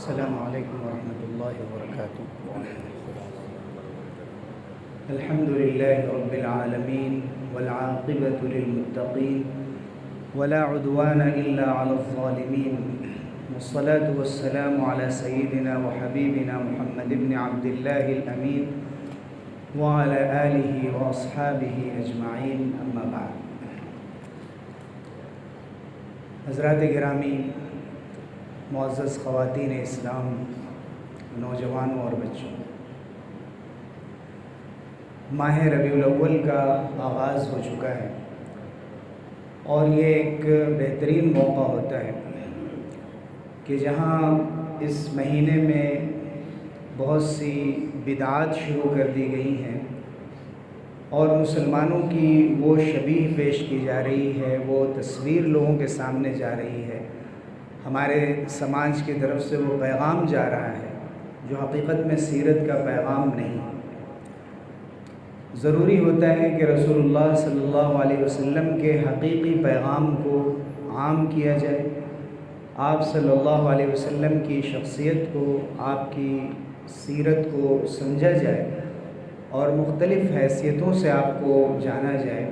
السلام علیکم ورحمۃ اللہ وبرکاتہ۔ الحمد للہ رب العالمین والعاقبۃ للمتقین ولا عدوان الا علی الظالمین والصلاة والسلام علی سیدنا وحبیبنا محمد بن عبد اللہ الامین وعلی آلہ واصحابہ اجمعین، اما بعد۔ حضرات گرامی، معزز خواتین اسلام، نوجوانوں اور بچوں، ماہ ربیع الاول کا آغاز ہو چکا ہے اور یہ ایک بہترین موقع ہوتا ہے کہ جہاں اس مہینے میں بہت سی بدعات شروع کر دی گئی ہیں اور مسلمانوں کی وہ شبیہ پیش کی جا رہی ہے، وہ تصویر لوگوں کے سامنے جا رہی ہے، ہمارے سماج کی طرف سے وہ پیغام جا رہا ہے جو حقیقت میں سیرت کا پیغام نہیں۔ ضروری ہوتا ہے کہ رسول اللہ صلی اللہ علیہ وسلم کے حقیقی پیغام کو عام کیا جائے، آپ صلی اللہ علیہ وسلم کی شخصیت کو، آپ کی سیرت کو سمجھا جائے اور مختلف حیثیتوں سے آپ کو جانا جائے،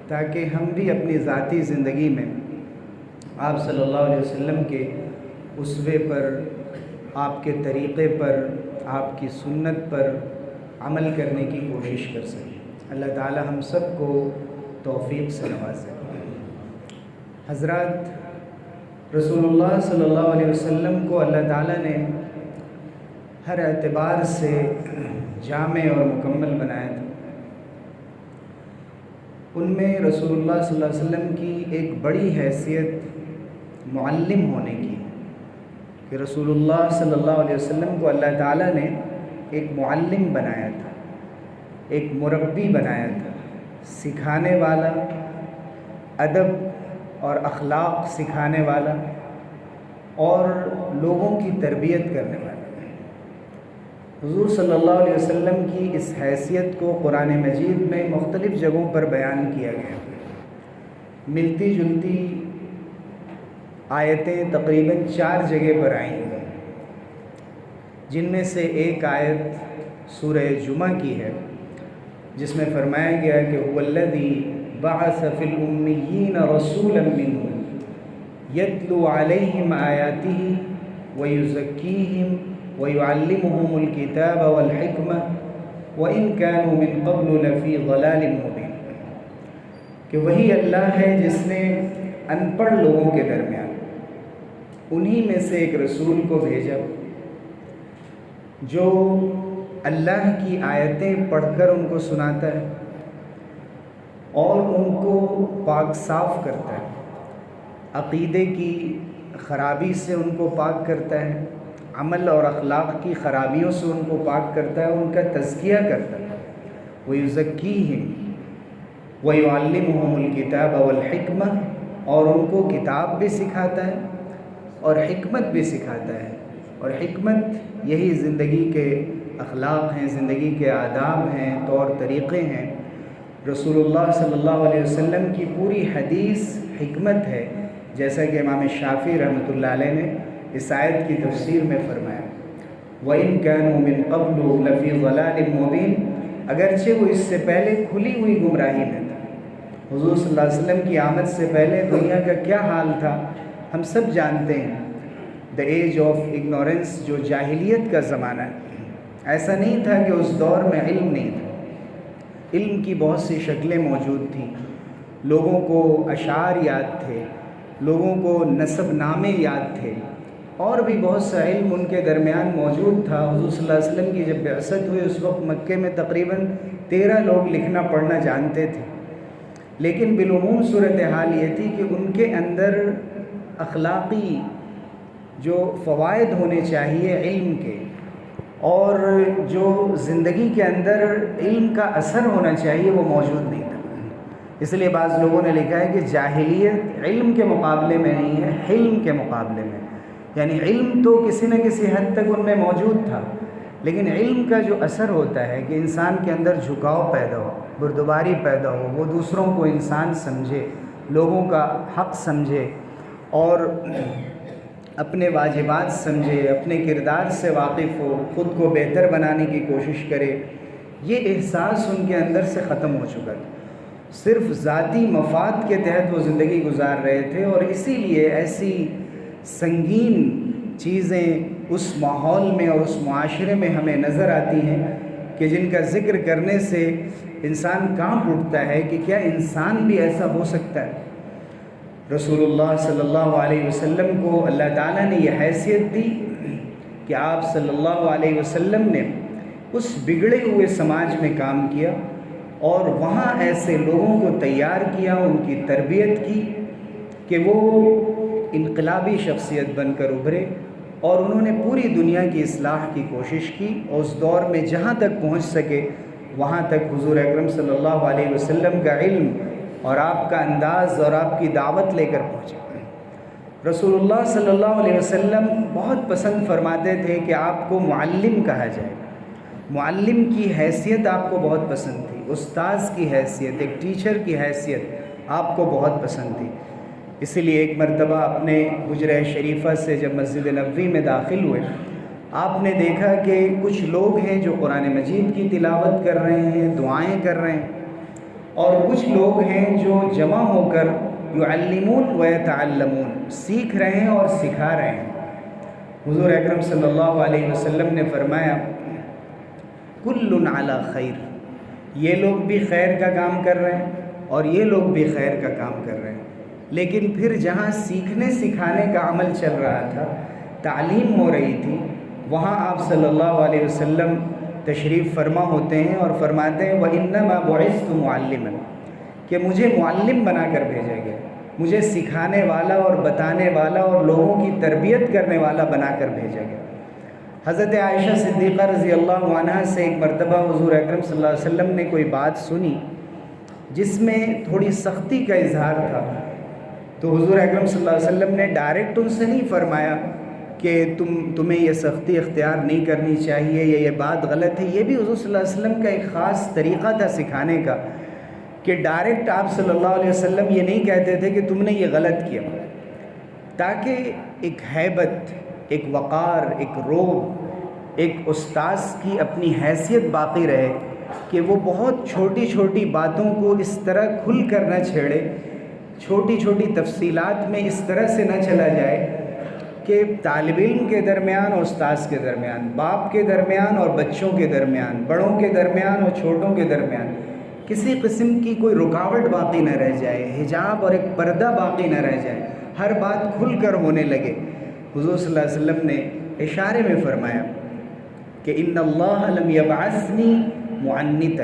تاکہ ہم بھی اپنی ذاتی زندگی میں آپ صلی اللہ علیہ وسلم کے اسوے پر، آپ کے طریقے پر، آپ کی سنت پر عمل کرنے کی کوشش کر سکیں۔ اللہ تعالی ہم سب کو توفیق سے نوازے۔ حضرات، رسول اللہ صلی اللہ علیہ وسلم کو اللہ تعالی نے ہر اعتبار سے جامع اور مکمل بنایا تھا۔ ان میں رسول اللہ صلی اللہ علیہ وسلم کی ایک بڑی حیثیت معلم ہونے کی، کہ رسول اللہ صلی اللہ علیہ وسلم کو اللہ تعالیٰ نے ایک معلم بنایا تھا، ایک مربی بنایا تھا، سکھانے والا، ادب اور اخلاق سکھانے والا اور لوگوں کی تربیت کرنے والا۔ حضور صلی اللہ علیہ وسلم کی اس حیثیت کو قرآن مجید میں مختلف جگہوں پر بیان کیا گیا، ملتی جلتی آیتیں تقریباً 4 جگہ پر آئی ہیں، جن میں سے ایک آیت سورہ جمعہ کی ہے، جس میں فرمایا گیا کہ هو الذی بعث فی الامیین رسولا منہم یتلو علیہم آیاتہ ویزکیہم ویعلمہم الکتاب والحکمہ وإن كانوا من قبل لفی ضلال مبین، کہ وہی اللہ ہے جس نے ان پڑھ لوگوں کے درمیان انہی میں سے ایک رسول کو بھیجا جو اللہ کی آیتیں پڑھ کر ان کو سناتا ہے اور ان کو پاک صاف کرتا ہے، عقیدے کی خرابی سے ان کو پاک کرتا ہے، عمل اور اخلاق کی خرابیوں سے ان کو پاک کرتا ہے، ان کا تزکیہ کرتا ہے۔ وَيُزَكِّيهِمْ وَيُعَلِّمُهُمُ الْكِتَابَ وَالْحِكْمَةَ، اور ان کو کتاب بھی سکھاتا ہے اور حکمت بھی سکھاتا ہے، اور حکمت یہی زندگی کے اخلاق ہیں، زندگی کے آداب ہیں، طور طریقے ہیں۔ رسول اللہ صلی اللہ علیہ وسلم کی پوری حدیث حکمت ہے، جیسا کہ امام شافعی رحمۃ اللہ علیہ نے اس آیت کی تفسیر میں فرمایا، وَإِن كَانُوا مِن قَبْلُ لَفِي ضَلَالٍ مُبِينٍ، اگرچہ وہ اس سے پہلے کھلی ہوئی گمراہی میں تھا۔ حضور صلی اللہ علیہ وسلم کی آمد سے پہلے دنیا کا کیا حال تھا ہم سب جانتے ہیں، دا ایج آف اگنورنس، جو جاہلیت کا زمانہ ہے۔ ایسا نہیں تھا کہ اس دور میں علم نہیں تھا، علم کی بہت سی شکلیں موجود تھیں، لوگوں کو اشعار یاد تھے، لوگوں کو نسب نامے یاد تھے، اور بھی بہت سا علم ان کے درمیان موجود تھا۔ حضور صلی اللہ علیہ وسلم کی جب بعثت ہوئی اس وقت مکے میں تقریباً 13 لوگ لکھنا پڑھنا جانتے تھے، لیکن بالعموم صورتحال یہ تھی کہ ان کے اندر اخلاقی جو فوائد ہونے چاہیے علم کے، اور جو زندگی کے اندر علم کا اثر ہونا چاہیے، وہ موجود نہیں تھا۔ اس لیے بعض لوگوں نے لکھا ہے کہ جاہلیت علم کے مقابلے میں نہیں ہے، حلم کے مقابلے میں، یعنی علم تو کسی نہ کسی حد تک ان میں موجود تھا، لیکن علم کا جو اثر ہوتا ہے کہ انسان کے اندر جھکاؤ پیدا ہو، بردباری پیدا ہو، وہ دوسروں کو انسان سمجھے، لوگوں کا حق سمجھے اور اپنے واجبات سمجھے، اپنے کردار سے واقف ہو، خود کو بہتر بنانے کی کوشش کرے، یہ احساس ان کے اندر سے ختم ہو چکا تھا۔ صرف ذاتی مفاد کے تحت وہ زندگی گزار رہے تھے، اور اسی لیے ایسی سنگین چیزیں اس ماحول میں اور اس معاشرے میں ہمیں نظر آتی ہیں کہ جن کا ذکر کرنے سے انسان کانپ اٹھتا ہے کہ کیا انسان بھی ایسا ہو سکتا ہے۔ رسول اللہ صلی اللہ علیہ وسلم کو اللہ تعالیٰ نے یہ حیثیت دی کہ آپ صلی اللہ علیہ وسلم نے اس بگڑے ہوئے سماج میں کام کیا اور وہاں ایسے لوگوں کو تیار کیا، ان کی تربیت کی کہ وہ انقلابی شخصیت بن کر ابھرے، اور انہوں نے پوری دنیا کی اصلاح کی کوشش کی، اور اس دور میں جہاں تک پہنچ سکے وہاں تک حضور اکرم صلی اللہ علیہ وسلم کا علم اور آپ کا انداز اور آپ کی دعوت لے کر پہنچے۔ رسول اللہ صلی اللہ علیہ وسلم بہت پسند فرماتے تھے کہ آپ کو معلم کہا جائے۔ معلم کی حیثیت آپ کو بہت پسند تھی، استاذ کی حیثیت، ایک ٹیچر کی حیثیت آپ کو بہت پسند تھی۔ اسی لیے ایک مرتبہ اپنے حجرہ شریفہ سے جب مسجد نبوی میں داخل ہوئے، آپ نے دیکھا کہ کچھ لوگ ہیں جو قرآن مجید کی تلاوت کر رہے ہیں، دعائیں کر رہے ہیں، اور کچھ لوگ ہیں جو جمع ہو کر یعلمون و یتعلمون، سیکھ رہے ہیں اور سکھا رہے ہیں۔ حضور اکرم صلی اللہ علیہ وسلم نے فرمایا کل علی خیر، یہ لوگ بھی خیر کا کام کر رہے ہیں اور یہ لوگ بھی خیر کا کام کر رہے ہیں۔ لیکن پھر جہاں سیکھنے سکھانے کا عمل چل رہا تھا، تعلیم ہو رہی تھی، وہاں آپ صلی اللہ علیہ وسلم تشریف فرما ہوتے ہیں اور فرماتے ہیں وَإِنَّمَا بُعِثْتُ مُعَلِّمًا، کہ مجھے معلم بنا کر بھیجا گیا، مجھے سکھانے والا اور بتانے والا اور لوگوں کی تربیت کرنے والا بنا کر بھیجا گیا۔ حضرت عائشہ صدیقہ رضی اللہ عنہا سے ایک مرتبہ حضور اکرم صلی اللہ علیہ وسلم نے کوئی بات سنی جس میں تھوڑی سختی کا اظہار تھا، تو حضور اکرم صلی اللہ علیہ وسلم نے ڈائریکٹ ان سے نہیں فرمایا کہ تمہیں یہ سختی اختیار نہیں کرنی چاہیے یا یہ بات غلط ہے۔ یہ بھی حضور صلی اللہ علیہ وسلم کا ایک خاص طریقہ تھا سکھانے کا کہ ڈائریکٹ آپ صلی اللہ علیہ وسلم یہ نہیں کہتے تھے کہ تم نے یہ غلط کیا، تاکہ ایک ہیبت، ایک وقار، ایک روب، ایک استاذ کی اپنی حیثیت باقی رہے کہ وہ بہت چھوٹی چھوٹی باتوں کو اس طرح کھل کر نہ چھیڑے، چھوٹی چھوٹی تفصیلات میں اس طرح سے نہ چلا جائے کہ طالب علم کے درمیان اور استاذ کے درمیان، باپ کے درمیان اور بچوں کے درمیان، بڑوں کے درمیان اور چھوٹوں کے درمیان کسی قسم کی کوئی رکاوٹ باقی نہ رہ جائے، حجاب اور ایک پردہ باقی نہ رہ جائے، ہر بات کھل کر ہونے لگے۔ حضور صلی اللہ علیہ وسلم نے اشارے میں فرمایا کہ ان اللہ لم یبعثنی معنتا،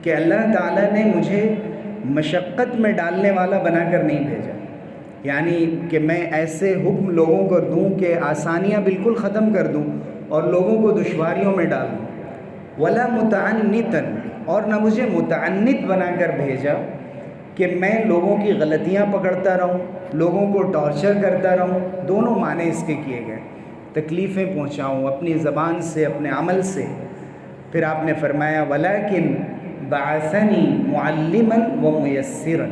کہ اللہ تعالیٰ نے مجھے مشقت میں ڈالنے والا بنا کر نہیں بھیجا، یعنی کہ میں ایسے حکم لوگوں کو دوں کہ آسانیاں بالکل ختم کر دوں اور لوگوں کو دشواریوں میں ڈال دوں، ولا متعنتا، اور نہ مجھے متعنت بنا کر بھیجا کہ میں لوگوں کی غلطیاں پکڑتا رہوں، لوگوں کو ٹارچر کرتا رہوں، دونوں معنی اس کے کیے گئے، تکلیفیں پہنچاؤں اپنی زبان سے، اپنے عمل سے۔ پھر آپ نے فرمایا ولیکن بعثنی معلما و میسرا،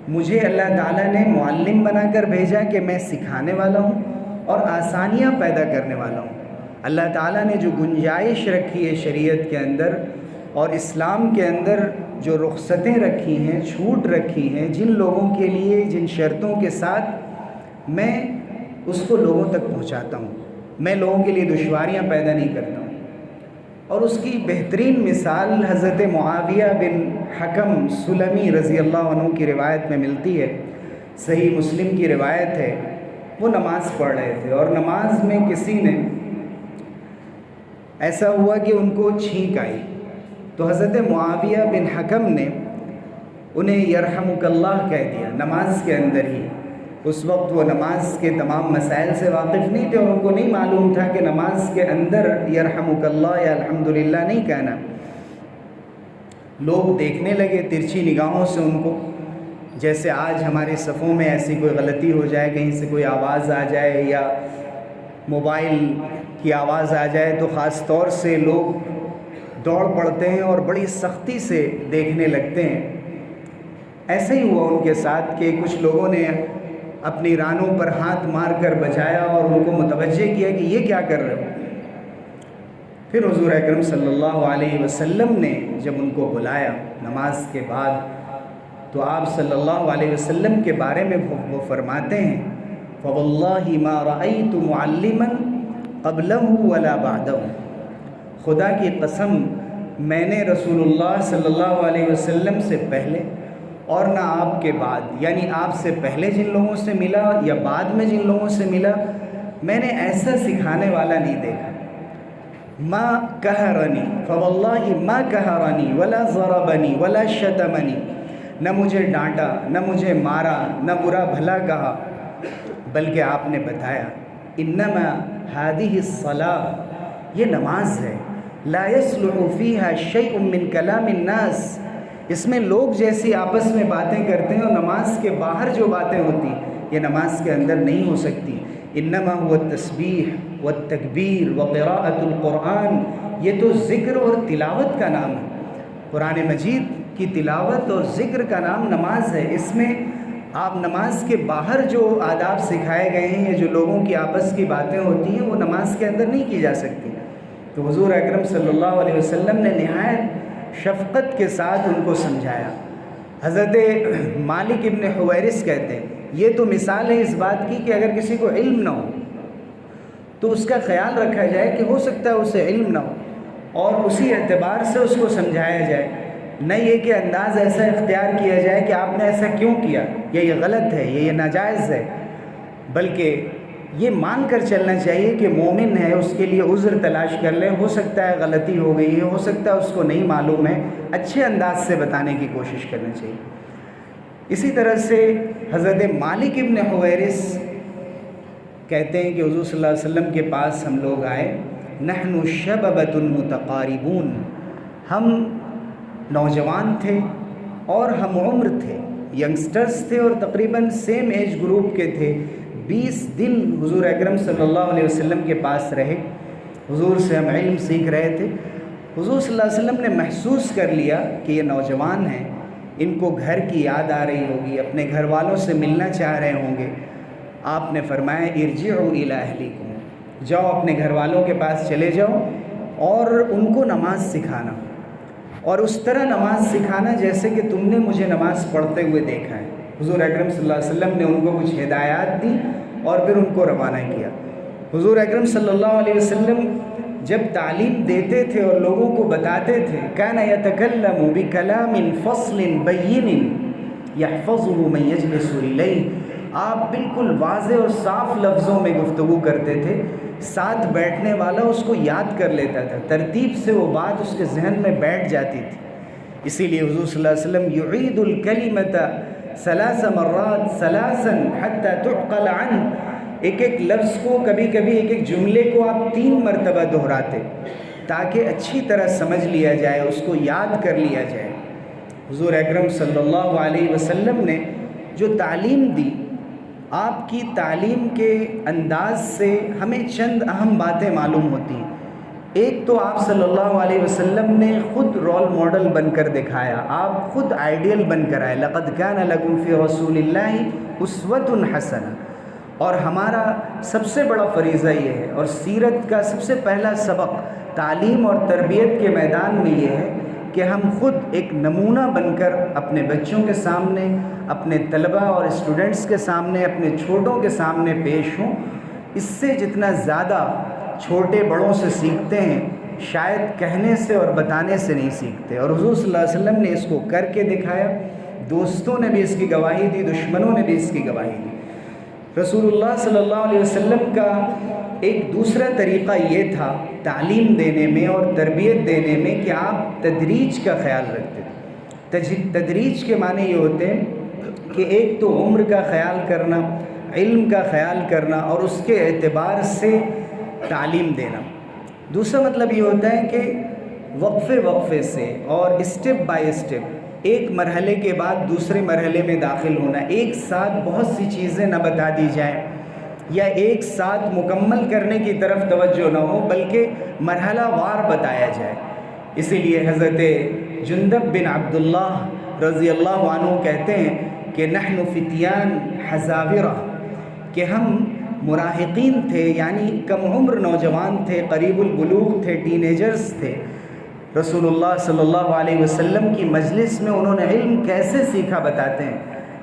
مجھے اللہ تعالیٰ نے معلم بنا کر بھیجا کہ میں سکھانے والا ہوں اور آسانیاں پیدا کرنے والا ہوں۔ اللہ تعالیٰ نے جو گنجائش رکھی ہے شریعت کے اندر اور اسلام کے اندر جو رخصتیں رکھی ہیں، چھوٹ رکھی ہیں جن لوگوں کے لیے، جن شرطوں کے ساتھ، میں اس کو لوگوں تک پہنچاتا ہوں، میں لوگوں کے لیے دشواریاں پیدا نہیں کرتا ہوں۔ اور اس کی بہترین مثال حضرت معاویہ بن حکم سلمی رضی اللہ عنہ کی روایت میں ملتی ہے، صحیح مسلم کی روایت ہے۔ وہ نماز پڑھ رہے تھے اور نماز میں کسی نے ایسا ہوا کہ ان کو چھینک آئی، تو حضرت معاویہ بن حکم نے انہیں یرحمک اللہ کہہ دیا نماز کے اندر ہی۔ اس وقت وہ نماز کے تمام مسائل سے واقف نہیں تھے اور ان کو نہیں معلوم تھا کہ نماز کے اندر یرحمک اللہ یا الحمدللہ نہیں کہنا۔ لوگ دیکھنے لگے ترچھی نگاہوں سے ان کو، جیسے آج ہمارے صفوں میں ایسی کوئی غلطی ہو جائے، کہیں سے کوئی آواز آ جائے یا موبائل کی آواز آ جائے تو خاص طور سے لوگ دوڑ پڑتے ہیں اور بڑی سختی سے دیکھنے لگتے ہیں۔ ایسے ہی ہوا ان کے ساتھ کہ کچھ لوگوں نے اپنی رانوں پر ہاتھ مار کر بجایا اور ان کو متوجہ کیا کہ یہ کیا کر رہے ہو۔ پھر حضور اکرم صلی اللہ علیہ وسلم نے جب ان کو بلایا نماز کے بعد، تو آپ صلی اللہ علیہ وسلم کے بارے میں وہ فرماتے ہیں فواللہ ما رأیت معلما قبلہ ولا بعدہ، خدا کی قسم میں نے رسول اللہ صلی اللہ علیہ وسلم سے پہلے اور نہ آپ کے بعد، یعنی آپ سے پہلے جن لوگوں سے ملا یا بعد میں جن لوگوں سے ملا، میں نے ایسا سکھانے والا نہیں دیکھا۔ ما قہرنی فواللہ ما قہرنی ولا ضربنی ولا شتمنی، نہ مجھے ڈانٹا، نہ مجھے مارا، نہ برا بھلا کہا، بلکہ آپ نے بتایا انما ہذہ الصلاۃ، یہ نماز ہے، لا یصلح فیہا شیء من کلام الناس، اس میں لوگ جیسی آپس میں باتیں کرتے ہیں اور نماز کے باہر جو باتیں ہوتی یہ نماز کے اندر نہیں ہو سکتی۔ انما هو التسبیح والتکبیر وقراءۃ القرآن، یہ تو ذکر اور تلاوت کا نام ہے، قرآن مجید کی تلاوت اور ذکر کا نام نماز ہے۔ اس میں آپ نماز کے باہر جو آداب سکھائے گئے ہیں یا جو لوگوں کی آپس کی باتیں ہوتی ہیں وہ نماز کے اندر نہیں کی جا سکتی۔ تو حضور اکرم صلی اللہ علیہ وسلم نے نہایت شفقت کے ساتھ ان کو سمجھایا۔ حضرت مالک ابن حویرث کہتے ہیں یہ تو مثال ہے اس بات کی کہ اگر کسی کو علم نہ ہو تو اس کا خیال رکھا جائے کہ ہو سکتا ہے اسے علم نہ ہو، اور اسی اعتبار سے اس کو سمجھایا جائے، نہ یہ کہ انداز ایسا اختیار کیا جائے کہ آپ نے ایسا کیوں کیا، یا یہ غلط ہے، یہ ناجائز ہے، بلکہ یہ مان کر چلنا چاہیے کہ مومن ہے، اس کے لیے عذر تلاش کر لیں، ہو سکتا ہے غلطی ہو گئی ہے، ہو سکتا ہے اس کو نہیں معلوم ہے، اچھے انداز سے بتانے کی کوشش کرنا چاہیے۔ اسی طرح سے حضرت مالک ابن حویرث کہتے ہیں کہ حضور صلی اللہ علیہ وسلم کے پاس ہم لوگ آئے، نحن شببۃ متقاربون، ہم نوجوان تھے اور ہم عمر تھے، ینگسٹرز تھے اور تقریباً سیم ایج گروپ کے تھے۔ 20 دن حضور اکرم صلی اللہ علیہ وسلم کے پاس رہے، حضور سے ہم علم سیکھ رہے تھے۔ حضور صلی اللہ علیہ وسلم نے محسوس کر لیا کہ یہ نوجوان ہیں، ان کو گھر کی یاد آ رہی ہوگی، اپنے گھر والوں سے ملنا چاہ رہے ہوں گے۔ آپ نے فرمایا ارجعوا الی اہلیکم، جاؤ اپنے گھر والوں کے پاس چلے جاؤ اور ان کو نماز سکھانا، اور اس طرح نماز سکھانا جیسے کہ تم نے مجھے نماز پڑھتے ہوئے دیکھا ہے۔ حضور اکرم صلی اللہ علیہ وسلم نے ان کو کچھ ہدایات دی اور پھر ان کو روانہ کیا۔ حضور اکرم صلی اللہ علیہ وسلم جب تعلیم دیتے تھے اور لوگوں کو بتاتے تھے، کان یتکلم بکلام فصل بین یحفظہ من یجلس الیہ، آپ بالکل واضح اور صاف لفظوں میں گفتگو کرتے تھے، ساتھ بیٹھنے والا اس کو یاد کر لیتا تھا، ترتیب سے وہ بات اس کے ذہن میں بیٹھ جاتی تھی۔ اسی لیے حضور صلی اللہ علیہ وسلم یعید الکلمۃ 3 مرات ثلاثا حتی تعقل عنہ، ایک ایک لفظ کو، کبھی کبھی ایک ایک جملے کو آپ 3 مرتبہ دہراتے تاکہ اچھی طرح سمجھ لیا جائے، اس کو یاد کر لیا جائے۔ حضور اکرم صلی اللہ علیہ وسلم نے جو تعلیم دی، آپ کی تعلیم کے انداز سے ہمیں چند اہم باتیں معلوم ہوتی ہیں۔ ایک تو آپ صلی اللہ علیہ وسلم نے خود رول ماڈل بن کر دکھایا، آپ خود آئیڈیل بن کر آئے، لقد کان لکم فی رسول اللہ اسوۃ حسنہ، اور ہمارا سب سے بڑا فریضہ یہ ہے، اور سیرت کا سب سے پہلا سبق تعلیم اور تربیت کے میدان میں یہ ہے کہ ہم خود ایک نمونہ بن کر اپنے بچوں کے سامنے، اپنے طلباء اور اسٹوڈنٹس کے سامنے، اپنے چھوٹوں کے سامنے پیش ہوں۔ اس سے جتنا زیادہ چھوٹے بڑوں سے سیکھتے ہیں، شاید کہنے سے اور بتانے سے نہیں سیکھتے، اور حضور صلی اللہ علیہ وسلم نے اس کو کر کے دکھایا۔ دوستوں نے بھی اس کی گواہی دی، دشمنوں نے بھی اس کی گواہی دی۔ رسول اللہ صلی اللہ علیہ وسلم کا ایک دوسرا طریقہ یہ تھا تعلیم دینے میں اور تربیت دینے میں کہ آپ تدریج کا خیال رکھتے تھے۔ تدریج کے معنی یہ ہوتے ہیں کہ ایک تو عمر کا خیال کرنا، علم کا خیال کرنا اور اس کے اعتبار سے تعلیم دینا۔ دوسرا مطلب یہ ہوتا ہے کہ وقفے وقفے سے اور اسٹیپ بائی اسٹیپ، ایک مرحلے کے بعد دوسرے مرحلے میں داخل ہونا، ایک ساتھ بہت سی چیزیں نہ بتا دی جائیں یا ایک ساتھ مکمل کرنے کی طرف توجہ نہ ہو، بلکہ مرحلہ وار بتایا جائے۔ اسی لیے حضرت جندب بن عبداللہ رضی اللہ عنہ کہتے ہیں کہ نحن فتیان حزاورہ، کہ ہم مراہقین تھے، یعنی کم عمر نوجوان تھے، قریب البلوغ تھے، ٹین ایجرز تھے۔ رسول اللہ صلی اللہ علیہ وسلم کی مجلس میں انہوں نے علم کیسے سیکھا بتاتے ہیں،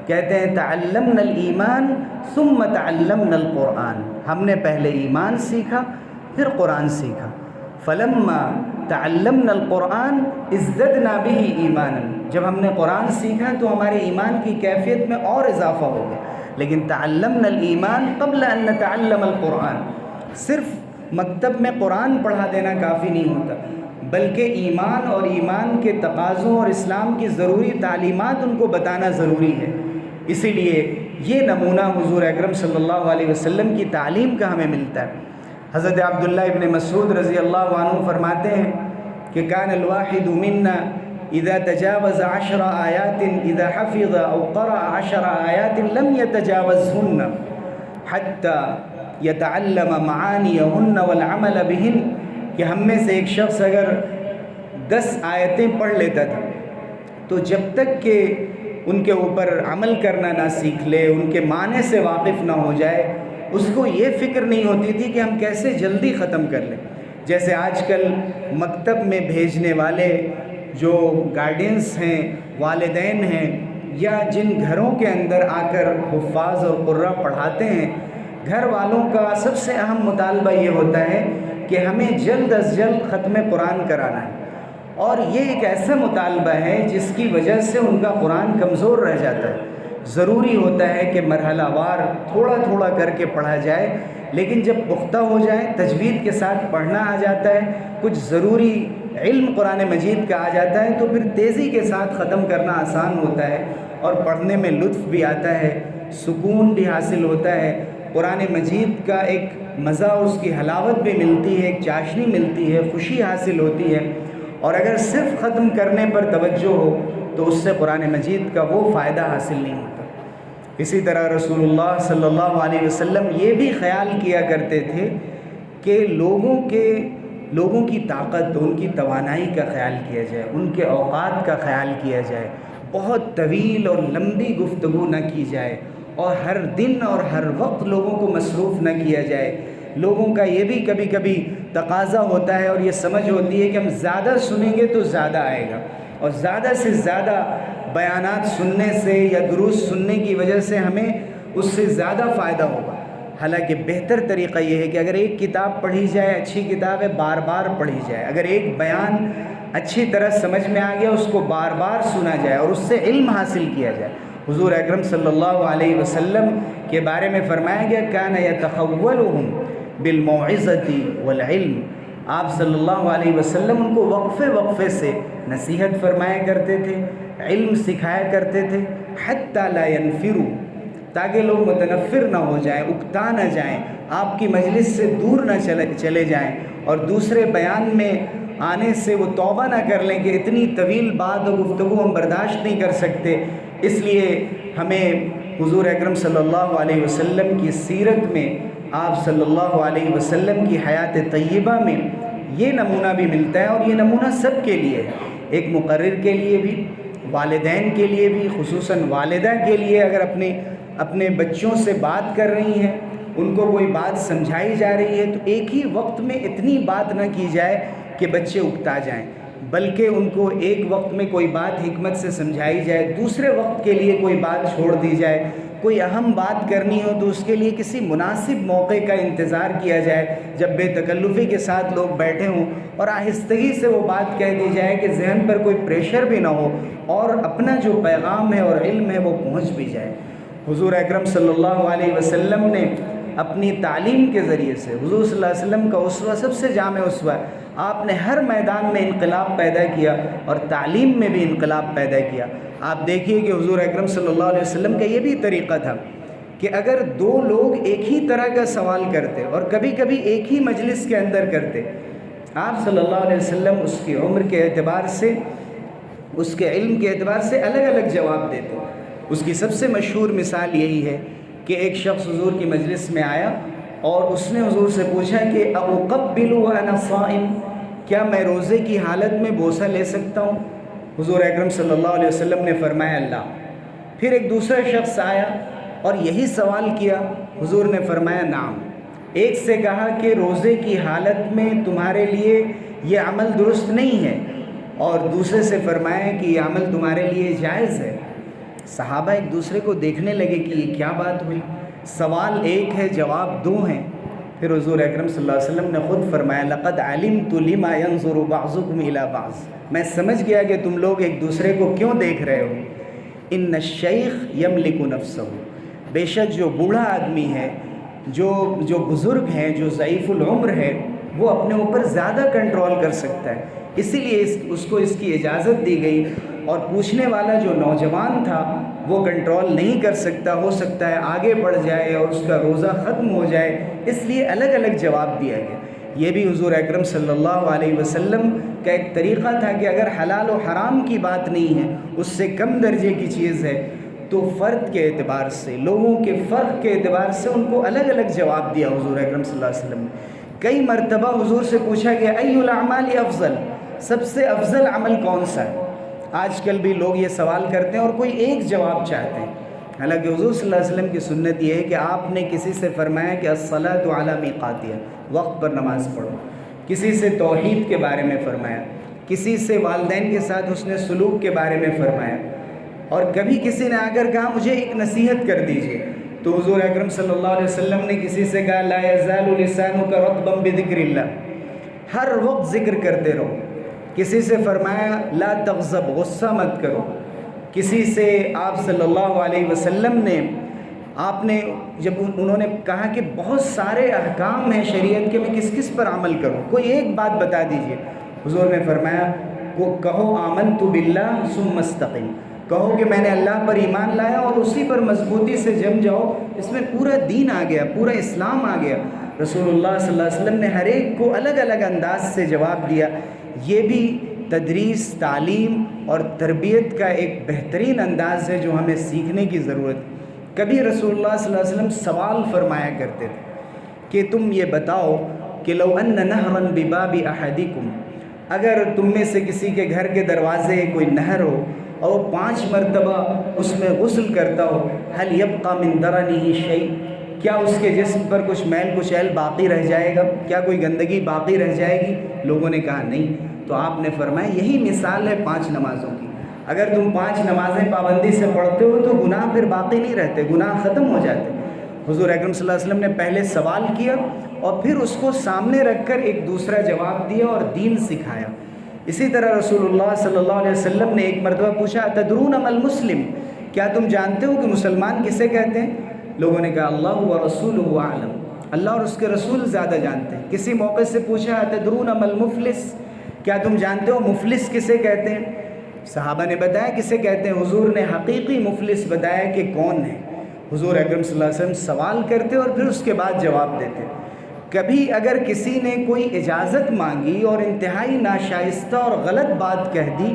کہتے ہیں تعلمنا الایمان ثم تعلمنا القرآن، ہم نے پہلے ایمان سیکھا پھر قرآن سیکھا۔ فلما تعلمنا القرآن ازددنا به ایمانا، جب ہم نے قرآن سیکھا تو ہمارے ایمان کی کیفیت میں اور اضافہ ہو گیا۔ لیکن تعلمنا الایمان قبل ان نتعلم القرآن، صرف مکتب میں قرآن پڑھا دینا کافی نہیں ہوتا، بلکہ ایمان اور ایمان کے تقاضوں اور اسلام کی ضروری تعلیمات ان کو بتانا ضروری ہے۔ اسی لیے یہ نمونہ حضور اکرم صلی اللہ علیہ وسلم کی تعلیم کا ہمیں ملتا ہے۔ حضرت عبداللہ ابن مسعود رضی اللہ عنہ فرماتے ہیں کہ کان الواحد منا اذا تجاوز 10 آیات اذا حفظ او قرأ 10 آیات لم يتجاوزهن حتى يتعلم معانيهن والعمل بهن، کہ ہم میں سے ایک شخص اگر 10 آیتیں پڑھ لیتا تھا تو جب تک کہ ان کے اوپر عمل کرنا نہ سیکھ لے، ان کے معنی سے واقف نہ ہو جائے، اس کو یہ فکر نہیں ہوتی تھی کہ ہم کیسے جلدی ختم کر لیں۔ جیسے آج کل مکتب میں بھیجنے والے جو گارڈینس ہیں، والدین ہیں، یا جن گھروں کے اندر آ کر حفاظ اور قراء پڑھاتے ہیں، گھر والوں کا سب سے اہم مطالبہ یہ ہوتا ہے کہ ہمیں جلد از جلد ختم قرآن کرانا ہے، اور یہ ایک ایسا مطالبہ ہے جس کی وجہ سے ان کا قرآن کمزور رہ جاتا ہے۔ ضروری ہوتا ہے کہ مرحلہ وار تھوڑا تھوڑا کر کے پڑھا جائے، لیکن جب پختہ ہو جائے، تجوید کے ساتھ پڑھنا آ جاتا ہے، کچھ ضروری علم قرآن مجید کا آ جاتا ہے، تو پھر تیزی کے ساتھ ختم کرنا آسان ہوتا ہے اور پڑھنے میں لطف بھی آتا ہے، سکون بھی حاصل ہوتا ہے، قرآن مجید کا ایک مزہ اور اس کی حلاوت بھی ملتی ہے، ایک چاشنی ملتی ہے، خوشی حاصل ہوتی ہے۔ اور اگر صرف ختم کرنے پر توجہ ہو تو اس سے قرآن مجید کا وہ فائدہ حاصل نہیں ہوتا۔ اسی طرح رسول اللہ صلی اللہ علیہ وسلم یہ بھی خیال کیا کرتے تھے کہ لوگوں کی طاقت، ان کی توانائی کا خیال کیا جائے، ان کے اوقات کا خیال کیا جائے، بہت طویل اور لمبی گفتگو نہ کی جائے، اور ہر دن اور ہر وقت لوگوں کو مصروف نہ کیا جائے۔ لوگوں کا یہ بھی کبھی کبھی تقاضا ہوتا ہے اور یہ سمجھ ہوتی ہے کہ ہم زیادہ سنیں گے تو زیادہ آئے گا، اور زیادہ سے زیادہ بیانات سننے سے یا دروس سننے کی وجہ سے ہمیں اس سے زیادہ فائدہ ہوگا۔ حالانکہ بہتر طریقہ یہ ہے کہ اگر ایک کتاب پڑھی جائے، اچھی کتاب ہے، بار بار پڑھی جائے۔ اگر ایک بیان اچھی طرح سمجھ میں آ گیا، اس کو بار بار سنا جائے اور اس سے علم حاصل کیا جائے۔ حضور اکرم صلی اللہ علیہ وسلم کے بارے میں فرمایا گیا کان یتخولہم بالموعظۃ والعلم، آپ صلی اللہ علیہ وسلم ان کو وقفے وقفے سے نصیحت فرمایا کرتے تھے، علم سکھایا کرتے تھے، حتی لا ینفروا، تاکہ لوگ متنفر نہ ہو جائیں، اکتا نہ جائیں، آپ کی مجلس سے دور نہ چلے جائیں، اور دوسرے بیان میں آنے سے وہ توبہ نہ کر لیں کہ اتنی طویل بات و گفتگو ہم برداشت نہیں کر سکتے۔ اس لیے ہمیں حضور اکرم صلی اللہ علیہ وسلم کی سیرت میں، آپ صلی اللہ علیہ وسلم کی حیات طیبہ میں یہ نمونہ بھی ملتا ہے، اور یہ نمونہ سب کے لیے ہے، ایک مقرر کے لیے بھی، والدین کے لیے بھی، خصوصاً والدہ کے لیے اگر اپنے بچوں سے بات کر رہی ہیں، ان کو کوئی بات سمجھائی جا رہی ہے، تو ایک ہی وقت میں اتنی بات نہ کی جائے کہ بچے اکتا جائیں، بلکہ ان کو ایک وقت میں کوئی بات حکمت سے سمجھائی جائے، دوسرے وقت کے لیے کوئی بات چھوڑ دی جائے، کوئی اہم بات کرنی ہو تو اس کے لیے کسی مناسب موقع کا انتظار کیا جائے جب بے تکلفی کے ساتھ لوگ بیٹھے ہوں، اور آہستگی سے وہ بات کہہ دی جائے کہ ذہن پر کوئی پریشر بھی نہ ہو، اور اپنا جو پیغام ہے اور علم ہے وہ پہنچ بھی جائے۔ حضور اکرم صلی اللہ علیہ وسلم نے اپنی تعلیم کے ذریعے سے، حضور صلی اللہ علیہ وسلم کا اسوہ سب سے جامع اسوہ ہے، آپ نے ہر میدان میں انقلاب پیدا کیا اور تعلیم میں بھی انقلاب پیدا کیا۔ آپ دیکھیے کہ حضور اکرم صلی اللہ علیہ وسلم کا یہ بھی طریقہ تھا کہ اگر دو لوگ ایک ہی طرح کا سوال کرتے اور کبھی کبھی ایک ہی مجلس کے اندر کرتے، آپ صلی اللہ علیہ وسلم اس کی عمر کے اعتبار سے، اس کے علم کے اعتبار سے الگ الگ جواب دیتے۔ اس کی سب سے مشہور مثال یہی ہے کہ ایک شخص حضور کی مجلس میں آیا اور اس نے حضور سے پوچھا کہ اقبل وانا صائم، کیا میں روزے کی حالت میں بوسہ لے سکتا ہوں؟ حضور اکرم صلی اللہ علیہ وسلم نے فرمایا اللہ۔ پھر ایک دوسرا شخص آیا اور یہی سوال کیا حضور نے فرمایا نعم۔ ایک سے کہا کہ روزے کی حالت میں تمہارے لیے یہ عمل درست نہیں ہے، اور دوسرے سے فرمایا کہ یہ عمل تمہارے لیے جائز ہے۔ صحابہ ایک دوسرے کو دیکھنے لگے کہ یہ کیا بات ہوئی، سوال ایک ہے جواب دو ہیں۔ پھر حضور اکرم صلی اللہ علیہ وسلم نے خود فرمایا لقد علمت لما ينظر بعضكم الى بعض، میں سمجھ گیا کہ تم لوگ ایک دوسرے کو کیوں دیکھ رہے ہو۔ ان الشیخ یملک نفسہ، بے شک جو بوڑھا آدمی ہے، جو بزرگ ہے، جو ضعیف العمر ہے، وہ اپنے اوپر زیادہ کنٹرول کر سکتا ہے، اسی لیے اس کو اس کی اجازت دی گئی، اور پوچھنے والا جو نوجوان تھا وہ کنٹرول نہیں کر سکتا، ہو سکتا ہے آگے بڑھ جائے اور اس کا روزہ ختم ہو جائے، اس لیے الگ الگ جواب دیا گیا۔ یہ بھی حضور اکرم صلی اللہ علیہ وسلم کا ایک طریقہ تھا کہ اگر حلال و حرام کی بات نہیں ہے، اس سے کم درجے کی چیز ہے، تو فرد کے اعتبار سے، لوگوں کے فرق کے اعتبار سے ان کو الگ الگ جواب دیا حضور اکرم صلی اللہ علیہ وسلم نے۔ کئی مرتبہ حضور سے پوچھا گیا ای الاعمال افضل، سب سے افضل عمل کون سا ہے؟ آج کل بھی لوگ یہ سوال کرتے ہیں اور کوئی ایک جواب چاہتے ہیں، حالانکہ حضور صلی اللہ علیہ وسلم کی سنت یہ ہے کہ آپ نے کسی سے فرمایا کہ الصلاۃ علی میقاتہا، وقت پر نماز پڑھو، کسی سے توحید کے بارے میں فرمایا، کسی سے والدین کے ساتھ حسن سلوک کے بارے میں فرمایا، اور کبھی کسی نے آ کر کہا مجھے ایک نصیحت کر دیجئے، تو حضور اکرم صلی اللہ علیہ وسلم نے کسی سے کہا لا یزال لسانک رطبا بذکر اللہ، ہر وقت ذکر کرتے رہو۔ کسی سے فرمایا لا تغضب، غصہ مت کرو۔ کسی سے آپ صلی اللہ علیہ وسلم نے جب انہوں نے کہا کہ بہت سارے احکام ہیں شریعت کے، میں کس کس پر عمل کروں، کوئی ایک بات بتا دیجئے، حضور نے فرمایا کہو آمنت باللہ ثم استقم، کہو کہ میں نے اللہ پر ایمان لایا اور اسی پر مضبوطی سے جم جاؤ، اس میں پورا دین آ گیا، پورا اسلام آ گیا۔ رسول اللہ صلی اللہ علیہ وسلم نے ہر ایک کو الگ الگ انداز سے جواب دیا۔ یہ بھی تدریس، تعلیم اور تربیت کا ایک بہترین انداز ہے جو ہمیں سیکھنے کی ضرورت ہے۔ کبھی رسول اللہ صلی اللہ علیہ وسلم سوال فرمایا کرتے تھے کہ تم یہ بتاؤ کہ لو ان نہرا بباب احدکم، اگر تم میں سے کسی کے گھر کے دروازے کوئی نہر ہو اور وہ 5 مرتبہ اس میں غسل کرتا ہو، هل يبقى من درنه شيء، کیا اس کے جسم پر کچھ میل کچیل باقی رہ جائے گا، کیا کوئی گندگی باقی رہ جائے گی؟ لوگوں نے کہا نہیں۔ تو آپ نے فرمایا یہی مثال ہے 5 نمازوں کی، اگر تم 5 نمازیں پابندی سے پڑھتے ہو تو گناہ پھر باقی نہیں رہتے، گناہ ختم ہو جاتے۔ حضور اکرم صلی اللہ علیہ وسلم نے پہلے سوال کیا اور پھر اس کو سامنے رکھ کر ایک دوسرا جواب دیا اور دین سکھایا۔ اسی طرح رسول اللہ صلی اللہ علیہ وسلم نے ایک مرتبہ پوچھا تدرون ما المسلم، کیا تم جانتے ہو کہ مسلمان کسے کہتے ہیں؟ لوگوں نے کہا اللہ ورسولہ اعلم، اللہ اور اس کے رسول زیادہ جانتے ہیں۔ کسی موقع سے پوچھا تدرون ما المفلس، کیا تم جانتے ہو مفلس کسے کہتے ہیں؟ صحابہ نے بتایا کسے کہتے ہیں، حضور نے حقیقی مفلس بتایا کہ کون ہے۔ حضور اکرم صلی اللہ علیہ وسلم سوال کرتے اور پھر اس کے بعد جواب دیتے۔ کبھی اگر کسی نے کوئی اجازت مانگی اور انتہائی ناشائستہ اور غلط بات کہہ دی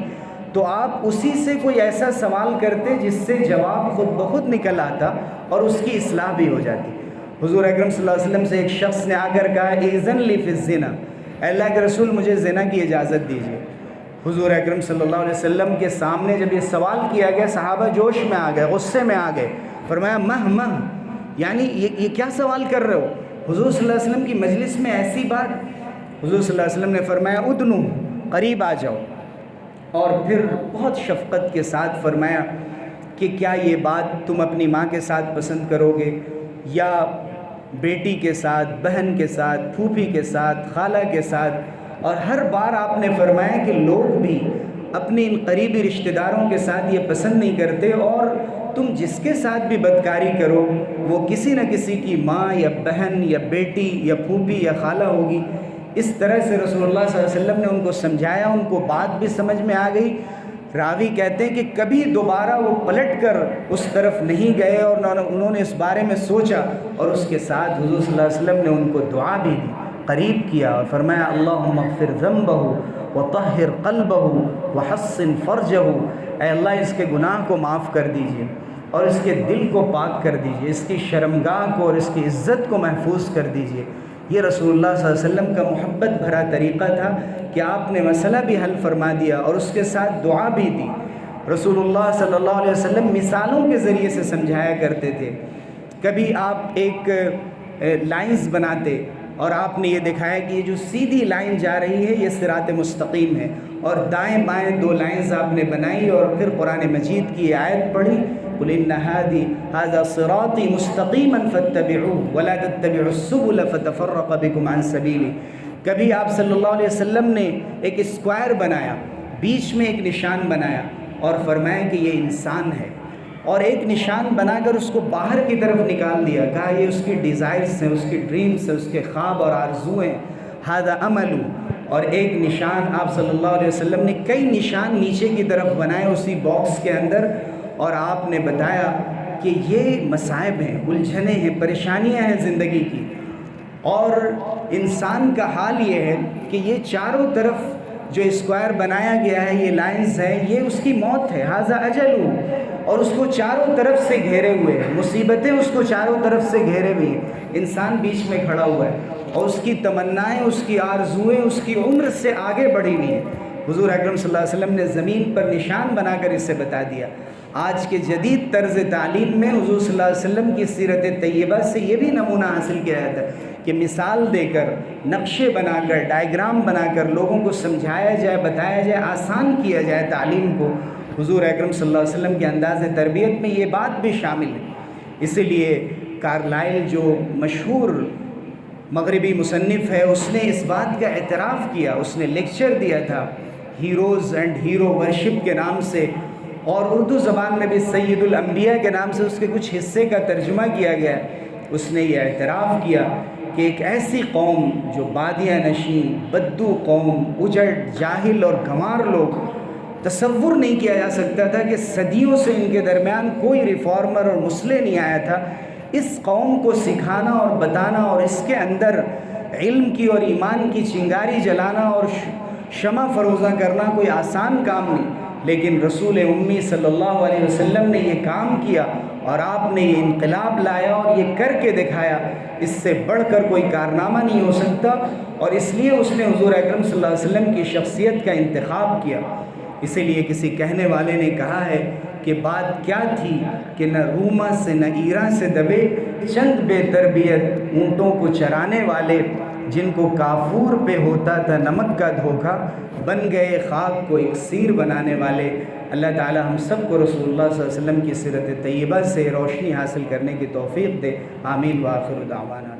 تو آپ اسی سے کوئی ایسا سوال کرتے جس سے جواب خود بخود نکل آتا اور اس کی اصلاح بھی ہو جاتی۔ حضور اکرم صلی اللہ علیہ وسلم سے ایک شخص نے آ کر کہا اذن لی فی الزنا، اے اللہ کے رسول مجھے زنا کی اجازت دیجیے۔ حضور اکرم صلی اللہ علیہ وسلم کے سامنے جب یہ سوال کیا گیا صحابہ جوش میں آ گئے، غصے میں آ گئے، فرمایا مہ یعنی یہ کیا سوال کر رہے ہو؟ حضور صلی اللہ علیہ وسلم کی مجلس میں ایسی بات؟ حضور صلی اللہ علیہ وسلم نے فرمایا ادنو، قریب آ جاؤ، اور پھر بہت شفقت کے ساتھ فرمایا کہ کیا یہ بات تم اپنی ماں کے ساتھ پسند کرو گے یا بیٹی کے ساتھ، بہن کے ساتھ، پھوپھی کے ساتھ، خالہ کے ساتھ؟ اور ہر بار آپ نے فرمایا کہ لوگ بھی اپنے ان قریبی رشتہ داروں کے ساتھ یہ پسند نہیں کرتے، اور تم جس کے ساتھ بھی بدکاری کرو وہ کسی نہ کسی کی ماں یا بہن یا بیٹی یا پھوپھی یا خالہ ہوگی۔ اس طرح سے رسول اللہ صلی اللہ علیہ وسلم نے ان کو سمجھایا، ان کو بات بھی سمجھ میں آ گئی۔ راوی کہتے ہیں کہ کبھی دوبارہ وہ پلٹ کر اس طرف نہیں گئے اور انہوں نے اس بارے میں سوچا، اور اس کے ساتھ حضور صلی اللہ علیہ وسلم نے ان کو دعا بھی دی، قریب کیا اور فرمایا اللہم اغفر ذنبہ وطہر قلبہ وحسن فرجہ، اے اللہ اس کے گناہ کو معاف کر دیجئے اور اس کے دل کو پاک کر دیجئے، اس کی شرمگاہ کو اور اس کی عزت کو محفوظ کر دیجئے۔ یہ رسول اللہ صلی اللہ علیہ وسلم کا محبت بھرا طریقہ تھا کہ آپ نے مسئلہ بھی حل فرما دیا اور اس کے ساتھ دعا بھی دی۔ رسول اللہ صلی اللہ علیہ وسلم مثالوں کے ذریعے سے سمجھایا کرتے تھے۔ کبھی آپ ایک لائنز بناتے اور آپ نے یہ دکھایا کہ یہ جو سیدھی لائن جا رہی ہے یہ صراط مستقیم ہے، اور دائیں بائیں 2 لائنز آپ نے بنائی اور پھر قرآن مجید کی آیت پڑھی، قُلْ إِنَّ هَذَا صِرَاطِي مُسْتَقِيمًا فَاتَّبِعُوهُ وَلَا تَتَّبِعُوا السُّبُلَ فَتَفَرَّقَ بِكُمْ عَنْ سَبِيلِهِ۔ کبھی آپ صلی اللہ علیہ وسلم نے ایک اسکوائر بنایا، بیچ میں ایک نشان بنایا اور فرمایا کہ یہ انسان ہے، اور ایک نشان بنا کر اس کو باہر کی طرف نکال دیا، کہا یہ اس کی ڈیزائرز ہیں، اس کی ڈریمز ہیں، اس کے خواب اور آرزویں، ھذا عمل۔ اور ایک نشان آپ صلی اللہ علیہ وسلم نے کئی نشان نیچے کی طرف بنائے اسی باکس کے اندر، اور آپ نے بتایا کہ یہ مصائب ہیں، الجھنیں ہیں، پریشانیاں ہیں زندگی کی، اور انسان کا حال یہ ہے کہ یہ چاروں طرف جو اسکوائر بنایا گیا ہے، یہ لائنز ہیں، یہ اس کی موت ہے، ھذا اجل، اور اس کو چاروں طرف سے گھیرے ہوئے ہیں، مصیبتیں اس کو چاروں طرف سے گھیرے ہوئے ہیں، انسان بیچ میں کھڑا ہوا ہے، اور اس کی تمنائیں، اس کی آرزویں اس کی عمر سے آگے بڑھی ہوئی ہیں۔ حضور اکرم صلی اللہ علیہ وسلم نے زمین پر نشان بنا کر اسے بتا دیا۔ آج کے جدید طرز تعلیم میں حضور صلی اللہ علیہ وسلم کی سیرت طیبہ سے یہ بھی نمونہ حاصل کیا جاتا ہے کہ مثال دے کر، نقشے بنا کر، ڈائیگرام بنا کر لوگوں کو سمجھایا جائے، بتایا جائے، آسان کیا جائے تعلیم کو۔ حضور اکرم صلی اللہ علیہ وسلم کے انداز تربیت میں یہ بات بھی شامل ہے۔ اسی لیے کارلائل جو مشہور مغربی مصنف ہے، اس نے اس بات کا اعتراف کیا، اس نے لیکچر دیا تھا ہیروز اینڈ ہیرو ورشپ کے نام سے، اور اردو زبان میں بھی سید الانبیاء کے نام سے اس کے کچھ حصے کا ترجمہ کیا گیا۔ اس نے یہ اعتراف کیا کہ ایک ایسی قوم جو بادیہ نشین، بدو قوم، اجڑ، جاہل اور گنوار لوگ، تصور نہیں کیا جا سکتا تھا کہ صدیوں سے ان کے درمیان کوئی ریفارمر اور مصلح نہیں آیا تھا، اس قوم کو سکھانا اور بتانا اور اس کے اندر علم کی اور ایمان کی چنگاری جلانا اور شمع فروزہ کرنا کوئی آسان کام نہیں، لیکن رسول امی صلی اللہ علیہ وسلم نے یہ کام کیا، اور آپ نے یہ انقلاب لایا اور یہ کر کے دکھایا۔ اس سے بڑھ کر کوئی کارنامہ نہیں ہو سکتا، اور اس لیے اس نے حضور اکرم صلی اللہ علیہ وسلم کی شخصیت کا انتخاب کیا۔ اسی لیے کسی کہنے والے نے کہا ہے کہ بات کیا تھی کہ نہ روما سے نہ ایران سے دبے چند بے تربیت اونٹوں کو چرانے والے، جن کو کافور پہ ہوتا تھا نمک کا دھوکہ، بن گئے خاک کو اکسیر بنانے والے۔ اللہ تعالی ہم سب کو رسول اللہ صلی اللہ علیہ وسلم کی سیرت طیبہ سے روشنی حاصل کرنے کی توفیق دے، آمین۔ وآخر دعوانا